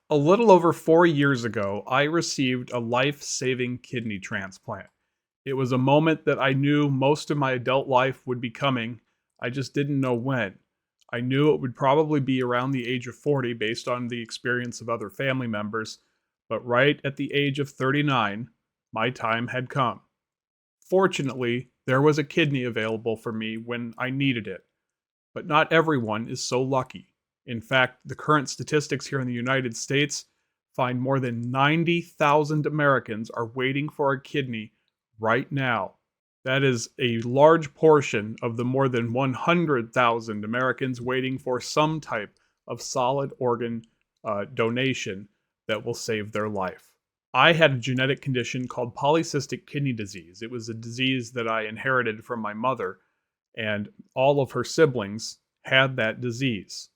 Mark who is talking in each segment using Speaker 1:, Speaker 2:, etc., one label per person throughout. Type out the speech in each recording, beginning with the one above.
Speaker 1: A little over 4 years ago, I received a life saving kidney transplant. It was a moment that I knew most of my adult life would be coming. I just didn't know when. I knew it would probably be around the age of 40 based on the experience of other family members, but right at the age of 39, my time had come. Fortunately, there was a kidney available for me when I needed it, but not everyone is so lucky. In fact, the current statistics here in the United States find more than 90,000 Americans are waiting for a kidney right now. That is a large portion of the more than 100,000 Americans waiting for some type of solid organ donation that will save their life. I had a genetic condition called polycystic kidney disease. It was a disease that I inherited from my mother, and all of her siblings had that disease.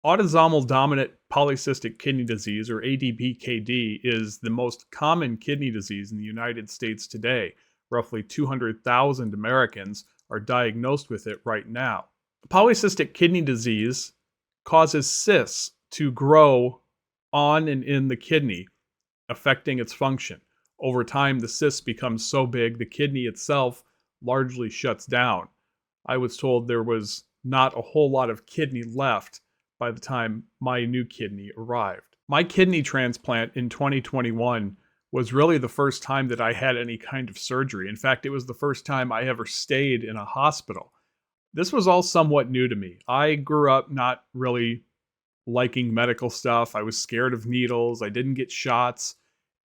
Speaker 1: Autosomal dominant polycystic kidney disease, or ADPKD, is the most common kidney disease in the United States today. Roughly 200,000 Americans are diagnosed with it right now. Polycystic kidney disease causes cysts to grow on and in the kidney, affecting its function. Over time, the cysts become so big the kidney itself largely shuts down. I was told there was not a whole lot of kidney left by the time my new kidney arrived. My kidney transplant in 2021 was really the first time that I had any kind of surgery. In fact, it was the first time I ever stayed in a hospital. This was all somewhat new to me. I grew up not really liking medical stuff. I was scared of needles. I didn't get shots.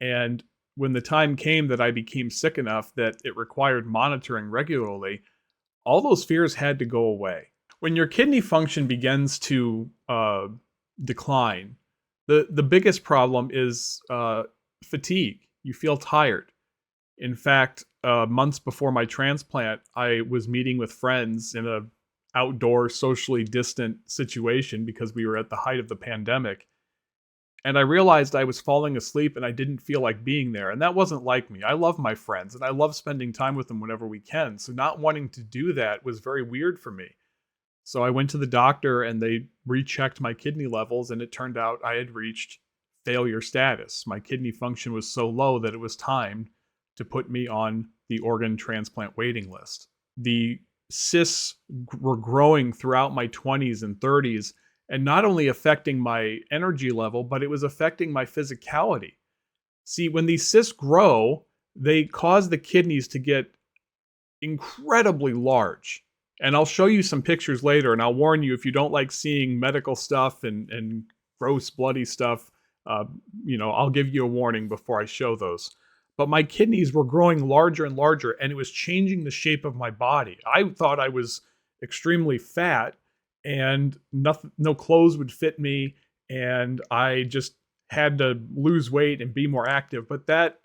Speaker 1: And when the time came that I became sick enough that it required monitoring regularly, all those fears had to go away. When your kidney function begins to decline, the biggest problem is fatigue. You feel tired. In fact, months before my transplant, I was meeting with friends in a outdoor, socially distant situation because we were at the height of the pandemic. And I realized I was falling asleep and I didn't feel like being there. And that wasn't like me. I love my friends and I love spending time with them whenever we can. So not wanting to do that was very weird for me. So I went to the doctor and they rechecked my kidney levels, and it turned out I had reached failure status. My kidney function was so low that it was time to put me on the organ transplant waiting list. The cysts were growing throughout my 20s and 30s, and not only affecting my energy level, but it was affecting my physicality. See, when these cysts grow, they cause the kidneys to get incredibly large. And I'll show you some pictures later, and I'll warn you, if you don't like seeing medical stuff and gross, bloody stuff, I'll give you a warning before I show those. But my kidneys were growing larger and larger, and it was changing the shape of my body. I thought I was extremely fat, and nothing, no clothes would fit me, and I just had to lose weight and be more active. But that,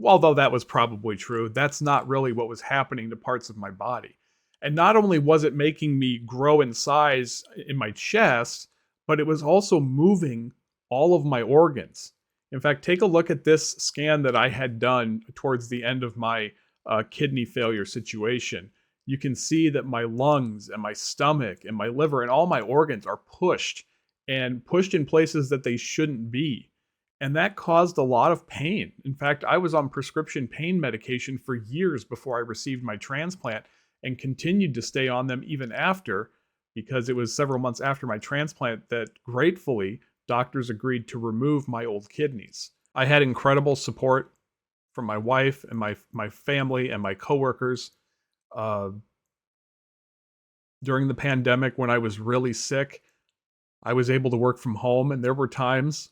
Speaker 1: although that was probably true, that's not really what was happening to parts of my body. And not only was it making me grow in size in my chest, but it was also moving all of my organs. In fact, take a look at this scan that I had done towards the end of my kidney failure situation. You can see that my lungs and my stomach and my liver and all my organs are pushed and pushed in places that they shouldn't be. And that caused a lot of pain. In fact, I was on prescription pain medication for years before I received my transplant and continued to stay on them even after, because it was several months after my transplant that gratefully doctors agreed to remove my old kidneys. I had incredible support from my wife and my family and my coworkers. Uh, During the pandemic, when I was really sick, I was able to work from home, and there were times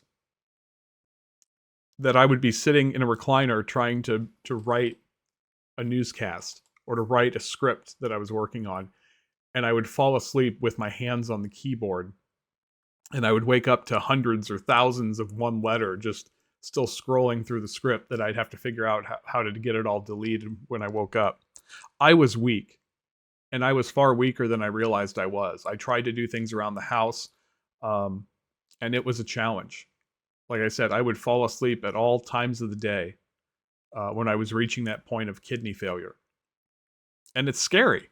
Speaker 1: that I would be sitting in a recliner trying to write a newscast or to write a script that I was working on, and I would fall asleep with my hands on the keyboard, and I would wake up to hundreds or thousands of one letter just still scrolling through the script that I'd have to figure out how to get it all deleted when I woke up. I was weak, and I was far weaker than I realized I was. I tried to do things around the house, um, and it was a challenge. Like I said, I would fall asleep at all times of the day when I was reaching that point of kidney failure. And it's scary.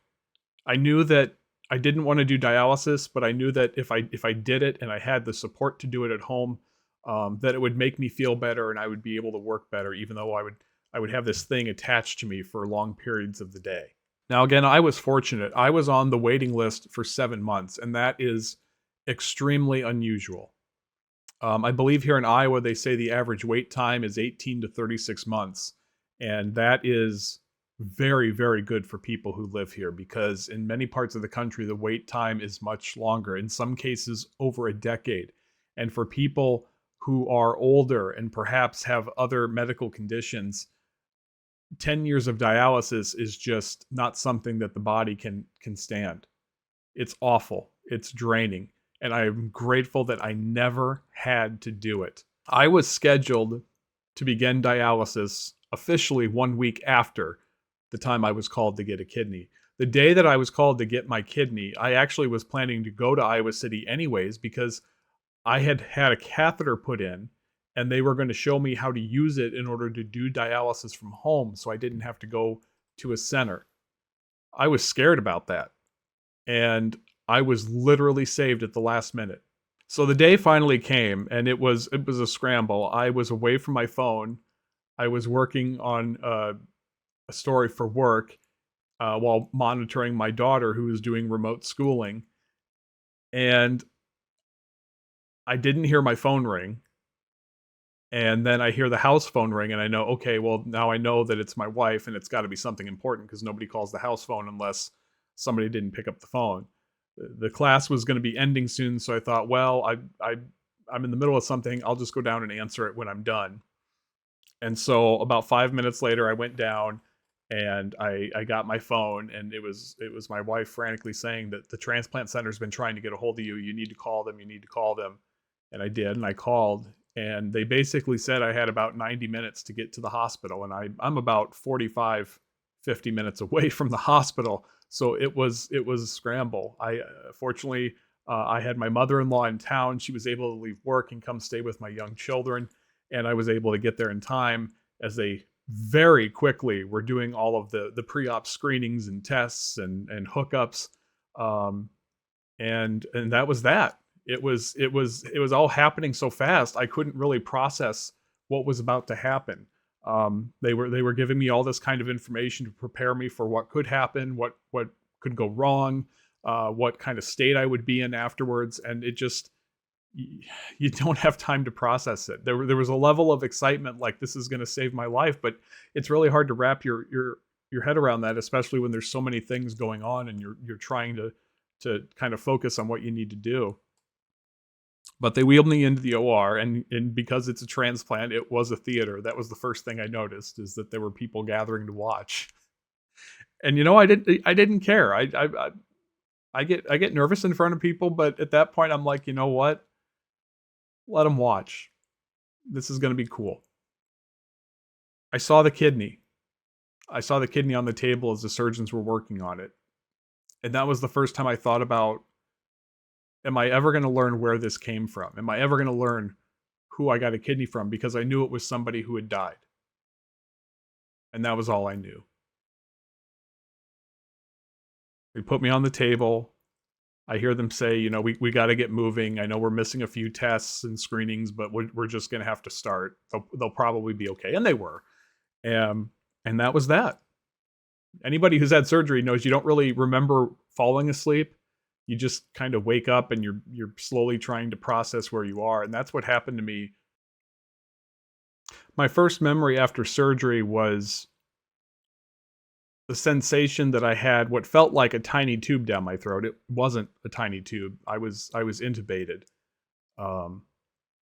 Speaker 1: I knew that I didn't want to do dialysis, but I knew that if I did it and I had the support to do it at home, that it would make me feel better and I would be able to work better, even though I would have this thing attached to me for long periods of the day. Now, again, I was fortunate. I was on the waiting list for 7 months, and that is extremely unusual. I believe here in Iowa, they say the average wait time is 18 to 36 months. And that is very, very good for people who live here because in many parts of the country, the wait time is much longer, in some cases, over a decade. And for people who are older and perhaps have other medical conditions, 10 years of dialysis is just not something that the body can stand. It's awful. It's draining. And I'm grateful that I never had to do it. I was scheduled to begin dialysis officially 1 week after the time I was called to get a kidney. The day that I was called to get my kidney, I actually was planning to go to Iowa City anyways because I had had a catheter put in and they were going to show me how to use it in order to do dialysis from home so I didn't have to go to a center. I was scared about that. And I was literally saved at the last minute. So the day finally came and it was a scramble. I was away from my phone. I was working on a story for work while monitoring my daughter who was doing remote schooling. And I didn't hear my phone ring. And then I hear the house phone ring and I know, okay, well, now I know that it's my wife and it's got to be something important because nobody calls the house phone unless somebody didn't pick up the phone. The class was going to be ending soon, so I thought, well, I'm in the middle of something. I'll just go down and answer it when I'm done. And so about 5 minutes later, I went down and I got my phone, and it was my wife frantically saying that the transplant center's been trying to get a hold of you. You need to call them. You need to call them. And I did, and I called, and they basically said I had about 90 minutes to get to the hospital, and I'm about 45, 50 minutes away from the hospital. So it was a scramble. I fortunately I had my mother-in-law in town. She was able to leave work and come stay with my young children, and I was able to get there in time as they very quickly were doing all of the pre-op screenings and tests and hookups, um, and that was that. It was all happening so fast. I couldn't really process what was about to happen. They were giving me all this kind of information to prepare me for what could happen, what could go wrong, what kind of state I would be in afterwards, and it just you don't have time to process it. There was a level of excitement like this is going to save my life, but it's really hard to wrap your head around that, especially when there's so many things going on and you're trying to kind of focus on what you need to do. But they wheeled me into the OR, and because it's a transplant, it was a theater. That was the first thing I noticed, is that there were people gathering to watch. And I didn't care. I get nervous in front of people, but at that point I'm like, you know what? Let them watch. This is going to be cool. I saw the kidney. I saw the kidney on the table as the surgeons were working on it. And that was the first time I thought about, am I ever going to learn where this came from? Am I ever going to learn who I got a kidney from? Because I knew it was somebody who had died. And that was all I knew. They put me on the table. I hear them say, we got to get moving. I know we're missing a few tests and screenings, but we're just going to have to start. They'll probably be okay. And they were. And that was that. Anybody who's had surgery knows you don't really remember falling asleep. You just kind of wake up and you're slowly trying to process where you are. And that's what happened to me. My first memory after surgery was the sensation that I had what felt like a tiny tube down my throat. It wasn't a tiny tube. I was intubated.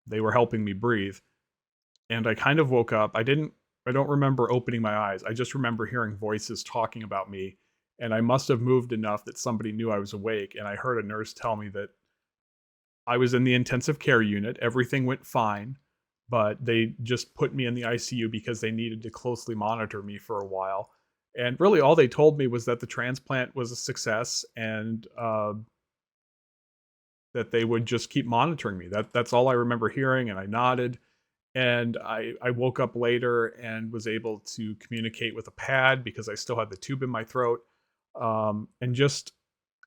Speaker 1: They were helping me breathe. And I kind of woke up. I don't remember opening my eyes. I just remember hearing voices talking about me. And I must have moved enough that somebody knew I was awake. And I heard a nurse tell me that I was in the intensive care unit. Everything went fine, but they just put me in the ICU because they needed to closely monitor me for a while. And really all they told me was that the transplant was a success and that they would just keep monitoring me. That's all I remember hearing, and I nodded. And I woke up later and was able to communicate with a pad because I still had the tube in my throat, and just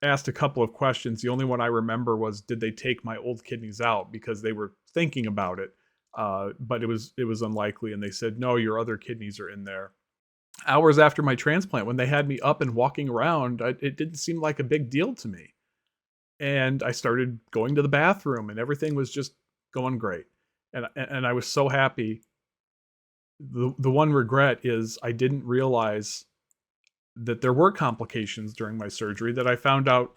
Speaker 1: asked a couple of questions. The only one I remember was, did they take my old kidneys out? Because they were thinking about it. but it was unlikely, and they said, no, your other kidneys are in there. Hours after my transplant, when they had me up and walking around, it didn't seem like a big deal to me. And I started going to the bathroom, and everything was just going great. And I was so happy. The one regret is I didn't realize that there were complications during my surgery that I found out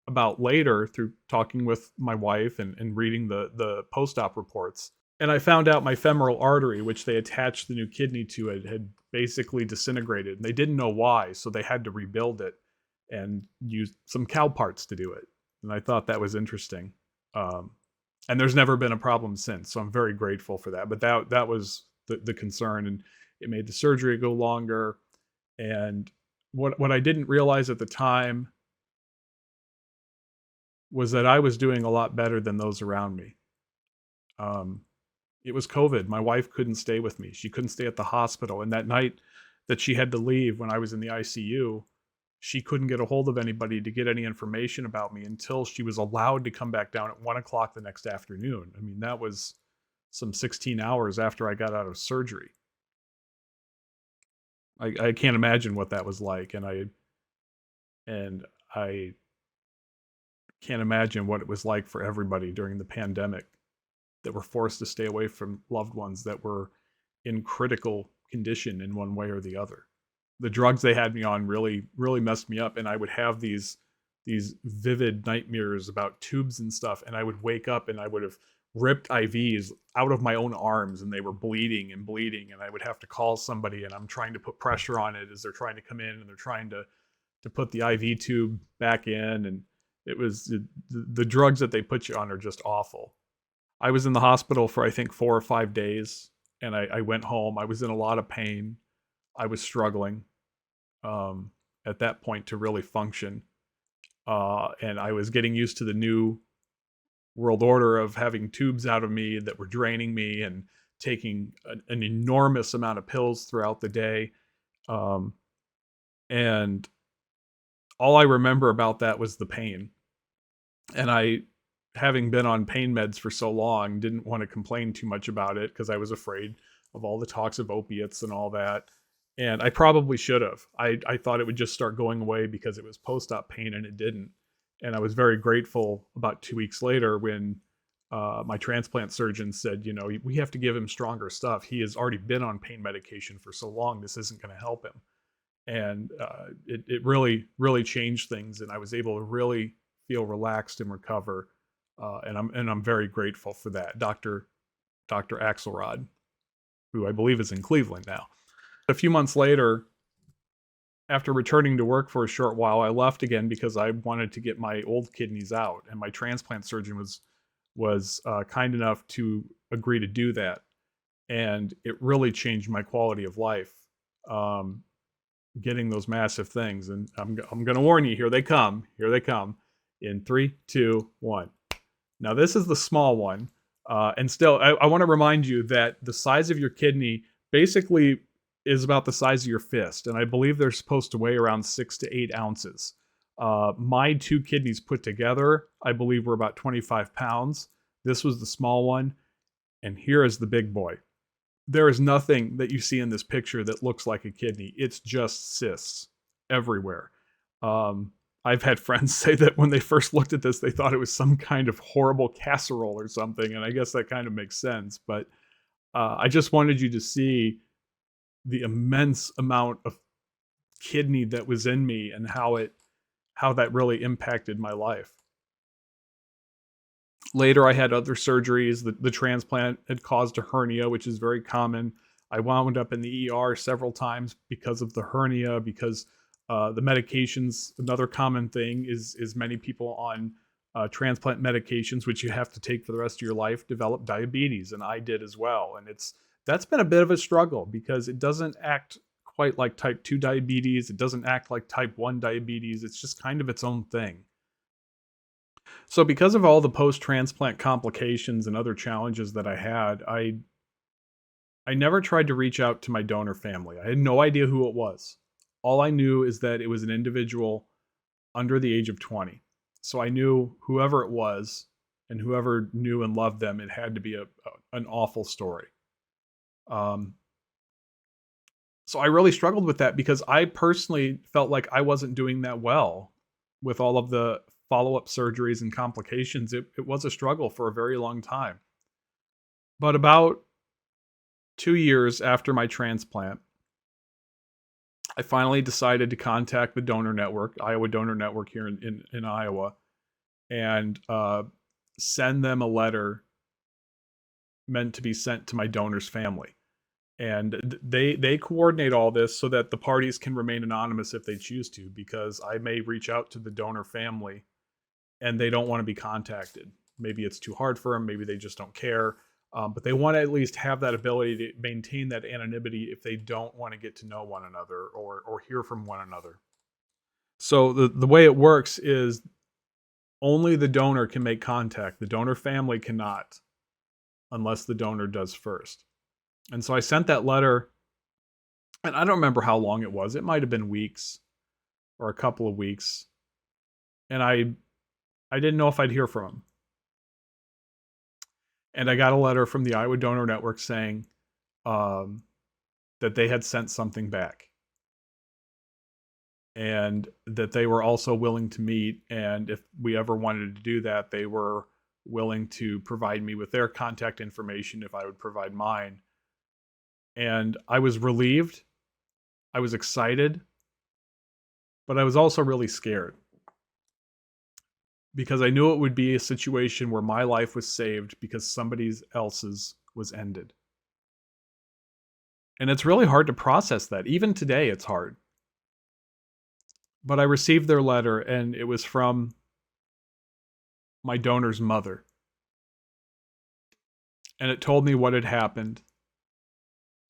Speaker 1: about later through talking with my wife and reading the post-op reports. And I found out my femoral artery, which they attached the new kidney to, it had basically disintegrated. And they didn't know why, so they had to rebuild it and use some cow parts to do it. And I thought that was interesting. Um, and there's never been a problem since, so I'm very grateful for that. But that was the concern, and it made the surgery go longer. And what I didn't realize at the time was that I was doing a lot better than those around me. Um, it was COVID. My wife couldn't stay with me. She couldn't stay at the hospital. And that night that she had to leave when I was in the ICU, she couldn't get a hold of anybody to get any information about me until she was allowed to come back down at 1 o'clock the next afternoon. I mean, that was some 16 hours after I got out of surgery. I can't imagine what that was like. And I can't imagine what it was like for everybody during the pandemic that were forced to stay away from loved ones that were in critical condition in one way or the other. The drugs they had me on really messed me up, and I would have these vivid nightmares about tubes and stuff, and I would wake up and I would have ripped IVs out of my own arms, and they were bleeding and bleeding, and I would have to call somebody, and I'm trying to put pressure on it as they're trying to come in, and they're trying to put the IV tube back in. And it was the drugs that they put you on are just awful. I was in the hospital for I think 4 or 5 days, and I went home. I was in a lot of pain. I was struggling at that point to really function, and I was getting used to the new world order of having tubes out of me that were draining me and taking an enormous amount of pills throughout the day. Um, and all I remember about that was the pain. And I, having been on pain meds for so long, didn't want to complain too much about it because I was afraid of all the talks of opiates and all that. And I probably should have. I thought it would just start going away because it was post-op pain, and it didn't. And I was very grateful about 2 weeks later when my transplant surgeon said, we have to give him stronger stuff. He has already been on pain medication for so long. This isn't going to help him. And it really changed things. And I was able to really feel relaxed and recover. And I'm very grateful for that. Dr. Axelrod, who I believe is in Cleveland now. A few months later, after returning to work for a short while, I left again because I wanted to get my old kidneys out, and my transplant surgeon was kind enough to agree to do that, and it really changed my quality of life. Getting those massive things, and I'm going to warn you. Here they come. In 3, 2, 1. Now this is the small one, and still, I want to remind you that the size of your kidney basically is about the size of your fist, and I believe they're supposed to weigh around 6 to 8 ounces. My 2 kidneys put together, I believe, were about 25 pounds. This was the small one, and here is the big boy. There is nothing that you see in this picture that looks like a kidney. It's just cysts everywhere. I've had friends say that when they first looked at this, they thought it was some kind of horrible casserole or something, and I guess that kind of makes sense. But I just wanted you to see the immense amount of kidney that was in me and how that really impacted my life. Later, I had other surgeries. The transplant had caused a hernia, which is very common. I wound up in the ER several times because of the hernia, because the medications, another common thing is many people on transplant medications, which you have to take for the rest of your life, develop diabetes, and I did as well. And that's been a bit of a struggle because it doesn't act quite like type 2 diabetes. It doesn't act like type 1 diabetes. It's just kind of its own thing. So because of all the post-transplant complications and other challenges that I had, I never tried to reach out to my donor family. I had no idea who it was. All I knew is that it was an individual under the age of 20. So I knew whoever it was, And whoever knew and loved them, it had to be an awful story. Um, so I really struggled with that because I personally felt like I wasn't doing that well with all of the follow-up surgeries and complications. It was a struggle for a very long time. But about 2 years after my transplant, I finally decided to contact the donor network, Iowa Donor Network here in Iowa, and send them a letter meant to be sent to my donor's family. And they coordinate all this so that the parties can remain anonymous if they choose to, because I may reach out to the donor family and they don't want to be contacted. Maybe it's too hard for them. Maybe they just don't care. But they want to at least have that ability to maintain that anonymity if they don't want to get to know one another or hear from one another. So the way it works is only the donor can make contact. The donor family cannot unless the donor does first. And so I sent that letter, and I don't remember how long it was. It might have been weeks or a couple of weeks. And I didn't know if I'd hear from him. And I got a letter from the Iowa Donor Network saying that they had sent something back and that they were also willing to meet. And if we ever wanted to do that, they were willing to provide me with their contact information if I would provide mine. And I was relieved. I was excited, but I was also really scared because I knew it would be a situation where my life was saved because somebody else's was ended. And it's really hard to process that. Even today, it's hard. But I received their letter, and it was from my donor's mother. And it told me what had happened.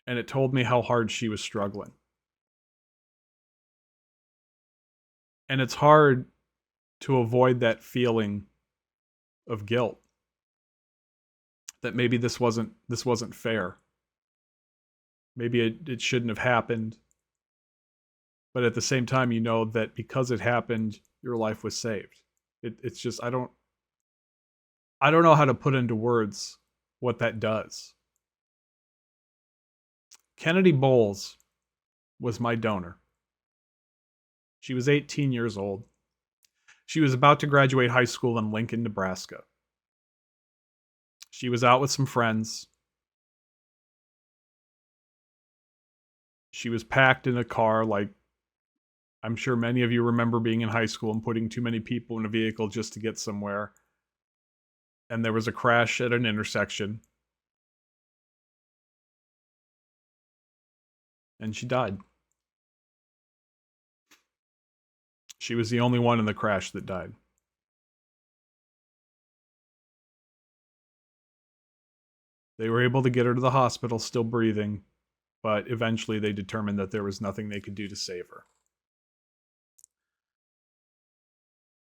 Speaker 1: And it told me how hard she was struggling. And it's hard to avoid that feeling of guilt that maybe this wasn't fair. Maybe it shouldn't have happened. But at the same time, you know that because it happened, your life was saved. It's just I don't know how to put into words what that does. Kennedy Bowles was my donor. She was 18 years old. She was about to graduate high school in Lincoln, Nebraska. She was out with some friends. She was packed in a car like I'm sure many of you remember being in high school and putting too many people in a vehicle just to get somewhere. And there was a crash at an intersection. And she died. She was the only one in the crash that died. They were able to get her to the hospital still breathing, but eventually they determined that there was nothing they could do to save her.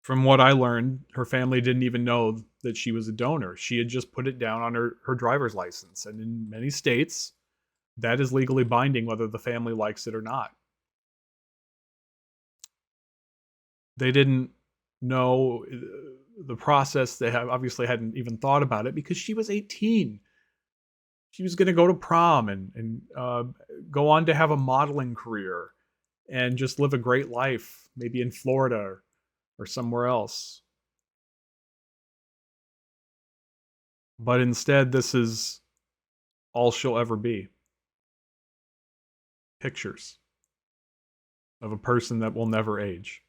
Speaker 1: From what I learned, her family didn't even know that she was a donor. She had just put it down on her driver's license. And in many states, that is legally binding whether the family likes it or not. They didn't know the process. They obviously hadn't even thought about it because she was 18. She was going to go to prom and go on to have a modeling career and just live a great life, maybe in Florida or somewhere else. But instead, this is all she'll ever be. Pictures of a person that will never age.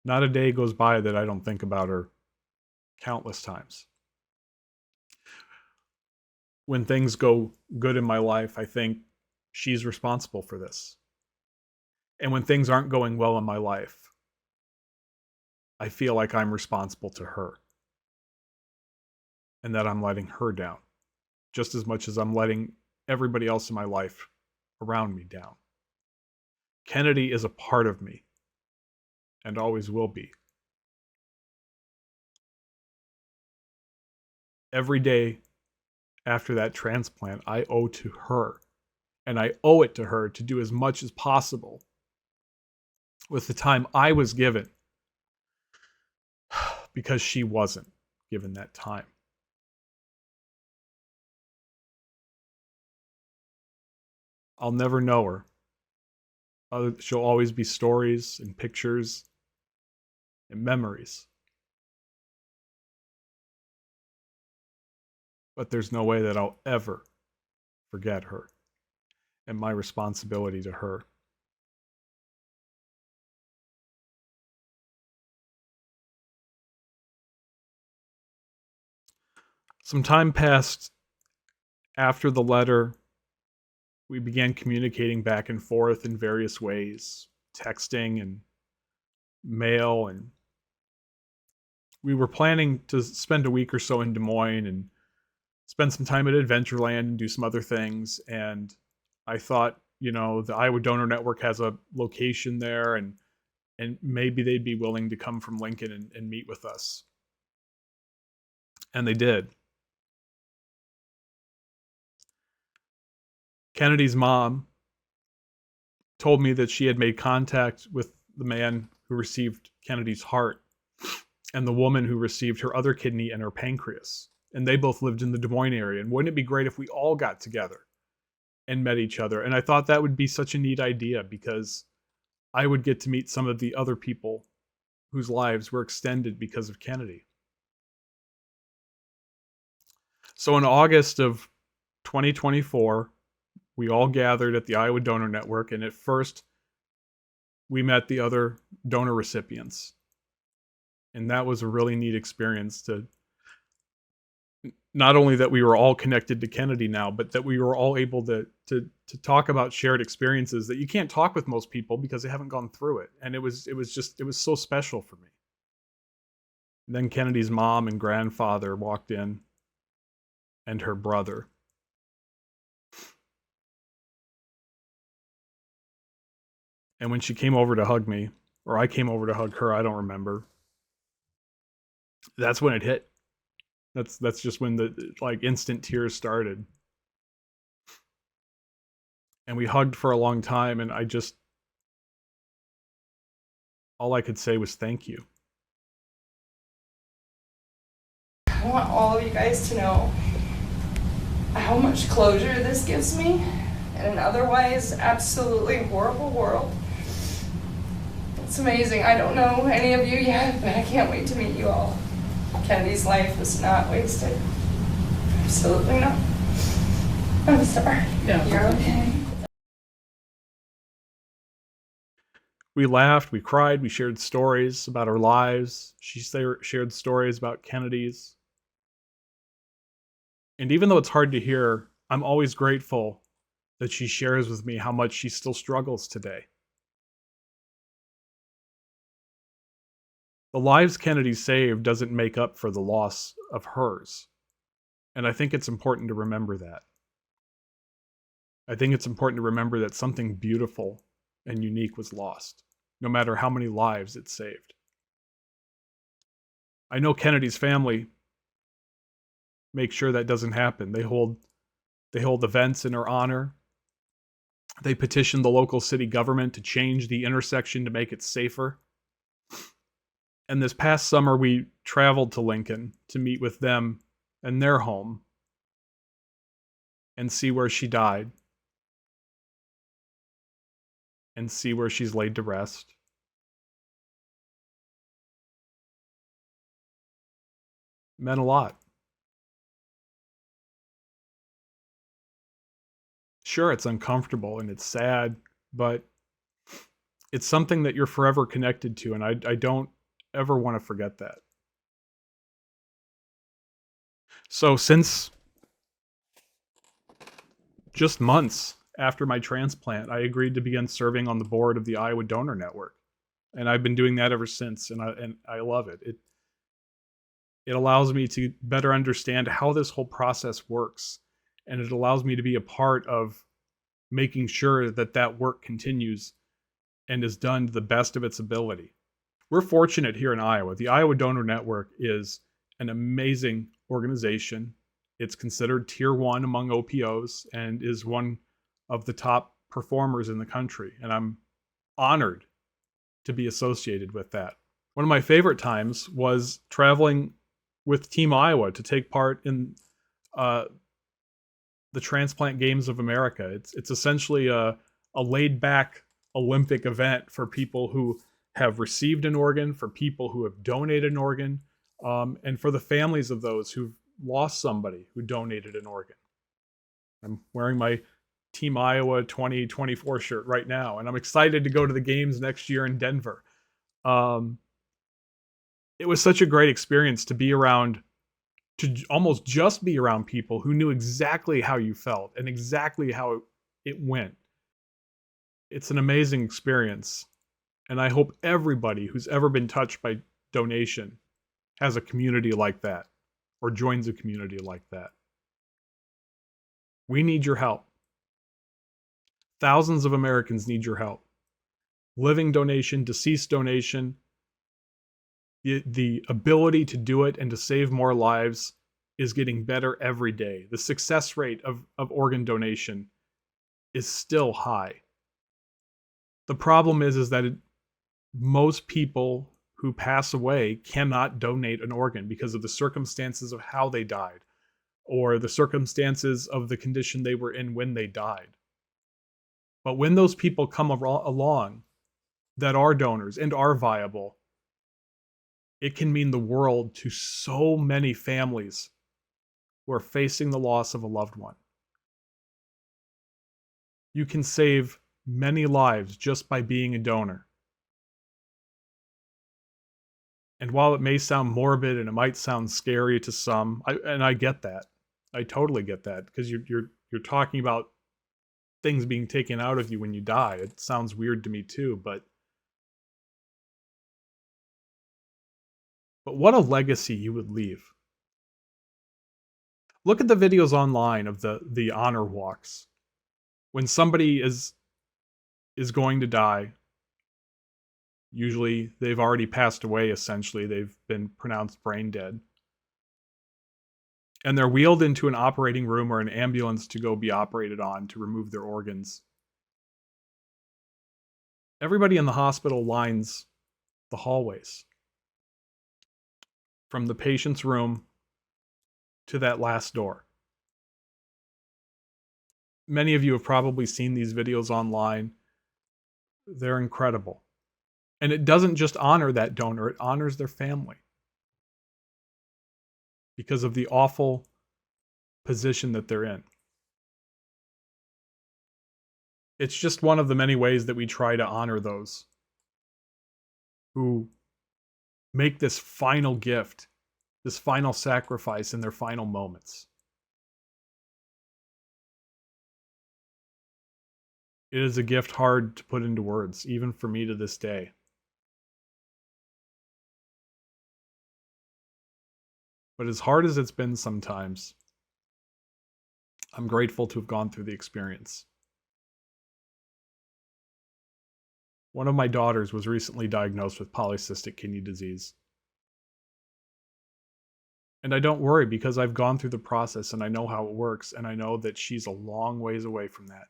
Speaker 1: Not a day goes by that I don't think about her countless times. When things go good in my life, I think she's responsible for this. And when things aren't going well in my life, I feel like I'm responsible to her and that I'm letting her down just as much as I'm letting everybody else in my life around me down. Kennedy is a part of me and always will be. Every day after that transplant, I owe to her And I owe it to her to do as much as possible with the time I was given because she wasn't given that time. I'll never know her. She'll always be stories and pictures and memories. But there's no way that I'll ever forget her and my responsibility to her. Some time passed after the letter. We began communicating back and forth in various ways, texting and mail, and we were planning to spend a week or so in Des Moines and spend some time at Adventureland and do some other things. And I thought, the Iowa Donor Network has a location there, and maybe they'd be willing to come from Lincoln and meet with us. And they did. Kennedy's mom told me that she had made contact with the man who received Kennedy's heart and the woman who received her other kidney and her pancreas. And they both lived in the Des Moines area. And wouldn't it be great if we all got together and met each other? And I thought that would be such a neat idea because I would get to meet some of the other people whose lives were extended because of Kennedy. So in August of 2024, we all gathered at the Iowa Donor Network, and at first we met the other donor recipients. And that was a really neat experience, to not only that we were all connected to Kennedy now, but that we were all able to talk about shared experiences that you can't talk with most people because they haven't gone through it. And it was so special for me. And then Kennedy's mom and grandfather walked in, and her brother. And when she came over to hug me, or I came over to hug her, I don't remember. That's when it hit. That's just when the instant tears started. And we hugged for a long time, and all I could say was thank you.
Speaker 2: I want all of you guys to know how much closure this gives me in an otherwise absolutely horrible world. It's amazing. I don't know any of you yet, but I can't wait to meet you all. Kennedy's life was not wasted. Absolutely not. I'm sorry.
Speaker 3: No.
Speaker 2: You're okay.
Speaker 1: We laughed, we cried, we shared stories about our lives. She shared stories about Kennedy's. And even though it's hard to hear, I'm always grateful that she shares with me how much she still struggles today. The lives Kennedy saved doesn't make up for the loss of hers. And I think it's important to remember that. I think it's important to remember that something beautiful and unique was lost, no matter how many lives it saved. I know Kennedy's family make sure that doesn't happen. They hold events in her honor. They petitioned the local city government to change the intersection to make it safer. And this past summer, we traveled to Lincoln to meet with them in their home and see where she died and see where she's laid to rest. It meant a lot. Sure, it's uncomfortable and it's sad, but it's something that you're forever connected to, and I don't ever want to forget that. So since just months after my transplant, I agreed to begin serving on the board of the Iowa Donor Network. And I've been doing that ever since, and I love it. It allows me to better understand how this whole process works, and it allows me to be a part of making sure that that work continues and is done to the best of its ability. We're fortunate here in Iowa. The Iowa Donor Network is an amazing organization. It's considered tier 1 among OPOs and is one of the top performers in the country, and I'm honored to be associated with that. One of my favorite times was traveling with Team Iowa to take part in uh, the Transplant Games of America. It's essentially a laid back Olympic event for people who have received an organ, for people who have donated an organ, and for the families of those who've lost somebody who donated an organ. I'm wearing my Team Iowa 2024 shirt right now, and I'm excited to go to the games next year in Denver. Um, it was such a great experience to be around, to almost just be around people who knew exactly how you felt and exactly how it went. It's an amazing experience, and I hope everybody who's ever been touched by donation has a community like that or joins a community like that. We need your help. Thousands of Americans need your help. Living donation, deceased donation, the ability to do it and to save more lives is getting better every day. The success rate of organ donation is still high. The problem is that most people who pass away cannot donate an organ because of the circumstances of how they died or the circumstances of the condition they were in when they died. But when those people come along that are donors and are viable, it can mean the world to so many families who are facing the loss of a loved one. You can save many lives just by being a donor. And while it may sound morbid and it might sound scary to some, I get that. I totally get that, because you're talking about things being taken out of you when you die. It sounds weird to me too, but what a legacy you would leave. Look at the videos online of the honor walks. When somebody is going to die, usually they've already passed away, essentially. They've been pronounced brain dead. And they're wheeled into an operating room or an ambulance to go be operated on to remove their organs. Everybody in the hospital lines the hallways, from the patient's room to that last door. Many of you have probably seen these videos online. They're incredible. And it doesn't just honor that donor, it honors their family, because of the awful position that they're in. It's just one of the many ways that we try to honor those who make this final gift, this final sacrifice in their final moments. It is a gift hard to put into words, even for me to this day. But as hard as it's been sometimes, I'm grateful to have gone through the experience. One of my daughters was recently diagnosed with polycystic kidney disease. And I don't worry, because I've gone through the process and I know how it works, and I know that she's a long ways away from that.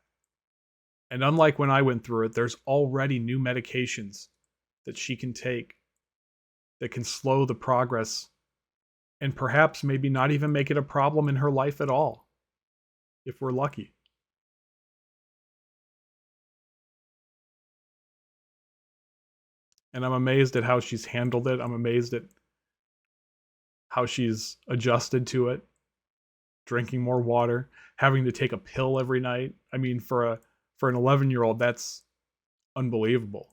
Speaker 1: And unlike when I went through it, there's already new medications that she can take that can slow the progress and perhaps maybe not even make it a problem in her life at all, if we're lucky. And I'm amazed at how she's handled it. I'm amazed at how she's adjusted to it, drinking more water, having to take a pill every night. I mean, for an 11-year-old, that's unbelievable.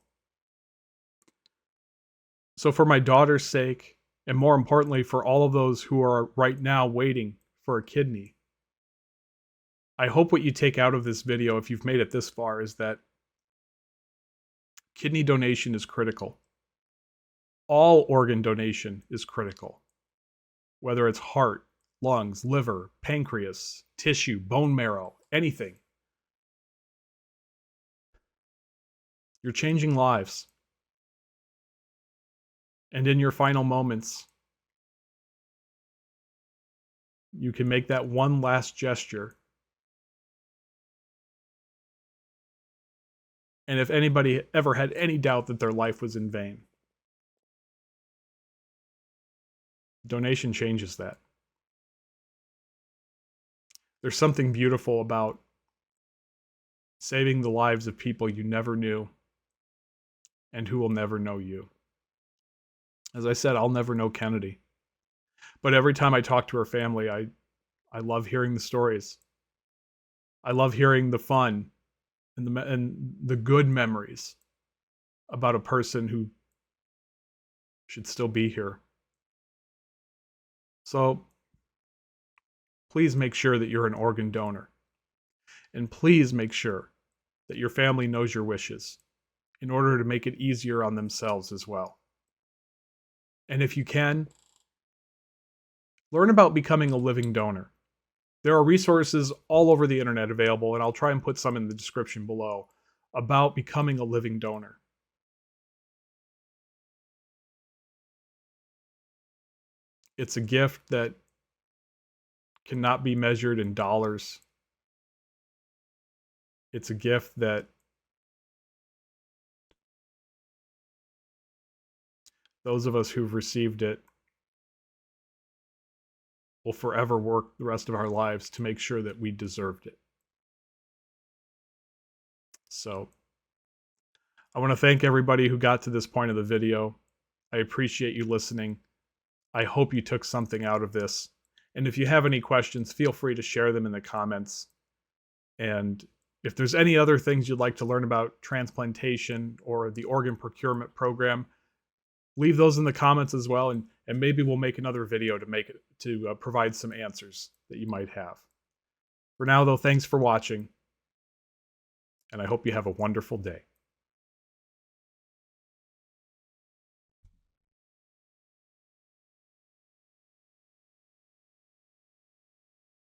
Speaker 1: So for my daughter's sake, and more importantly, for all of those who are right now waiting for a kidney, I hope what you take out of this video, if you've made it this far, is that kidney donation is critical. All organ donation is critical. Whether it's heart, lungs, liver, pancreas, tissue, bone marrow, anything. You're changing lives. And in your final moments, you can make that one last gesture And if anybody ever had any doubt that their life was in vain, donation changes that. There's something beautiful about saving the lives of people you never knew and who will never know you. As I said, I'll never know Kennedy. But every time I talk to her family, I love hearing the stories. I love hearing the fun and the good memories about a person who should still be here. So please make sure that you're an organ donor. And please make sure that your family knows your wishes in order to make it easier on themselves as well. And if you can, learn about becoming a living donor. There are resources all over the internet available, and I'll try and put some in the description below, about becoming a living donor. It's a gift that cannot be measured in dollars. It's a gift that those of us who've received it will forever work the rest of our lives to make sure that we deserved it. So I want to thank everybody who got to this point of the video. I appreciate you listening. I hope you took something out of this. And if you have any questions, feel free to share them in the comments. And if there's any other things you'd like to learn about transplantation or the organ procurement program, leave those in the comments as well, and maybe we'll make another video to provide some answers that you might have. For now, though, thanks for watching, and I hope you have a wonderful day.